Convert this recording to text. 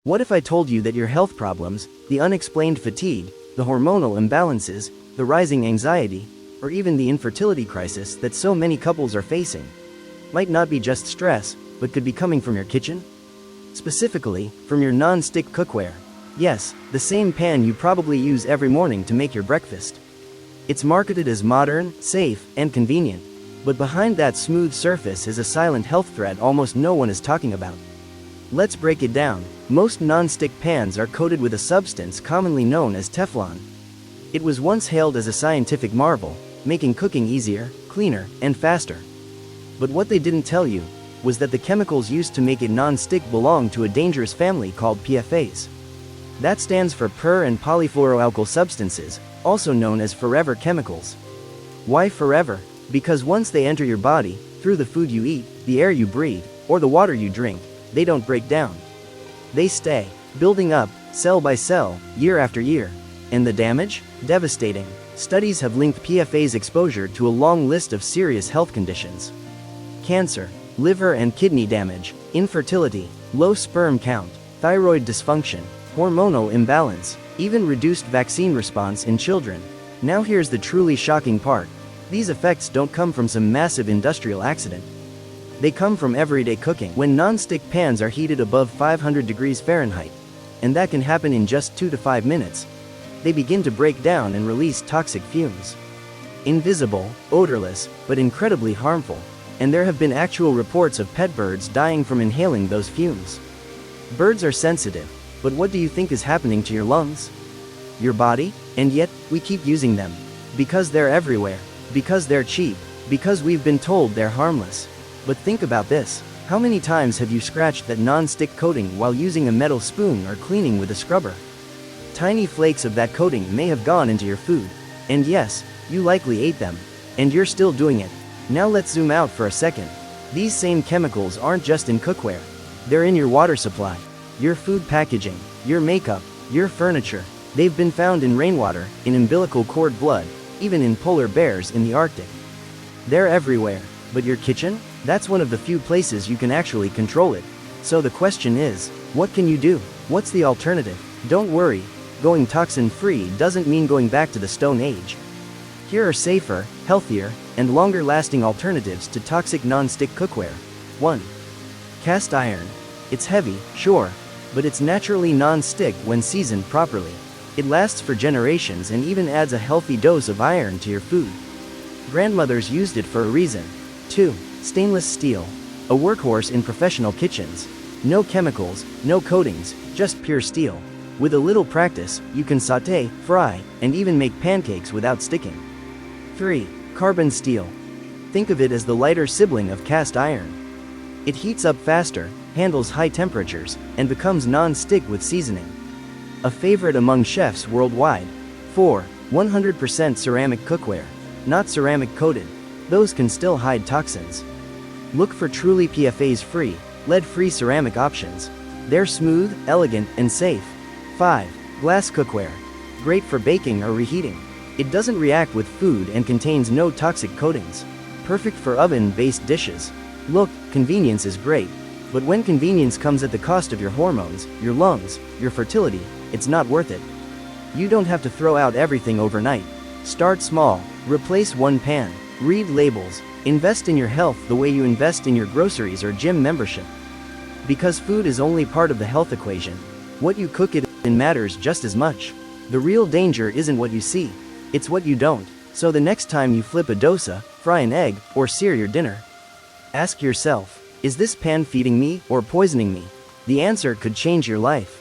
What if I told you that your health problems, the unexplained fatigue, the hormonal imbalances, the rising anxiety, or even the infertility crisis that so many couples are facing, might not be just stress, but could be coming from your kitchen? Specifically, from your non-stick cookware. Yes, the same pan you probably use every morning to make your breakfast. It's marketed as modern, safe, and convenient, but behind that smooth surface is a silent health threat almost no one is talking about. Let's break it down. Most non-stick pans are coated with a substance commonly known as Teflon. It was once hailed as a scientific marvel, making cooking easier, cleaner, and faster. But what they didn't tell you was that the chemicals used to make it non-stick belong to a dangerous family called PFAs. That stands for per- and polyfluoroalkyl substances, also known as forever chemicals. Why forever? Because once they enter your body, through the food you eat, the air you breathe, or the water you drink, they don't break down. They stay, building up, cell by cell, year after year. And the damage? Devastating. Studies have linked PFAS exposure to a long list of serious health conditions. Cancer, liver and kidney damage, infertility, low sperm count, thyroid dysfunction, hormonal imbalance, even reduced vaccine response in children. Now here's the truly shocking part. These effects don't come from some massive industrial accident. They come from everyday cooking. When non-stick pans are heated above 500 degrees Fahrenheit, and that can happen in just 2 to 5 minutes, they begin to break down and release toxic fumes. Invisible, odorless, but incredibly harmful, and there have been actual reports of pet birds dying from inhaling those fumes. Birds are sensitive, but what do you think is happening to your lungs? Your body? And yet, we keep using them. Because they're everywhere. Because they're cheap. Because we've been told they're harmless. But think about this. How many times have you scratched that non-stick coating while using a metal spoon or cleaning with a scrubber? Tiny flakes of that coating may have gone into your food. And yes, you likely ate them. And you're still doing it. Now let's zoom out for a second. These same chemicals aren't just in cookware. They're in your water supply, your food packaging, your makeup, your furniture. They've been found in rainwater, in umbilical cord blood, even in polar bears in the Arctic. They're everywhere. But your kitchen? That's one of the few places you can actually control it. So the question is, what can you do? What's the alternative? Don't worry, going toxin-free doesn't mean going back to the Stone Age. Here are safer, healthier, and longer-lasting alternatives to toxic non-stick cookware. 1. Cast iron. It's heavy, sure, but it's naturally non-stick when seasoned properly. It lasts for generations and even adds a healthy dose of iron to your food. Grandmothers used it for a reason. 2. Stainless steel. A workhorse in professional kitchens. No chemicals, no coatings, just pure steel. With a little practice, you can sauté, fry, and even make pancakes without sticking. 3. Carbon steel. Think of it as the lighter sibling of cast iron. It heats up faster, handles high temperatures, and becomes non-stick with seasoning. A favorite among chefs worldwide. 4. 100% ceramic cookware. Not ceramic coated. Those can still hide toxins. Look for truly PFAS-free, lead-free ceramic options. They're smooth, elegant, and safe. 5. Glass cookware. Great for baking or reheating. It doesn't react with food and contains no toxic coatings. Perfect for oven-based dishes. Look, convenience is great. But when convenience comes at the cost of your hormones, your lungs, your fertility, it's not worth it. You don't have to throw out everything overnight. Start small. Replace one pan. Read labels. Invest in your health the way you invest in your groceries or gym membership. Because food is only part of the health equation. What you cook it in matters just as much. The real danger isn't what you see. It's what you don't. So the next time you flip a dosa, fry an egg, or sear your dinner, ask yourself, is this pan feeding me or poisoning me? The answer could change your life.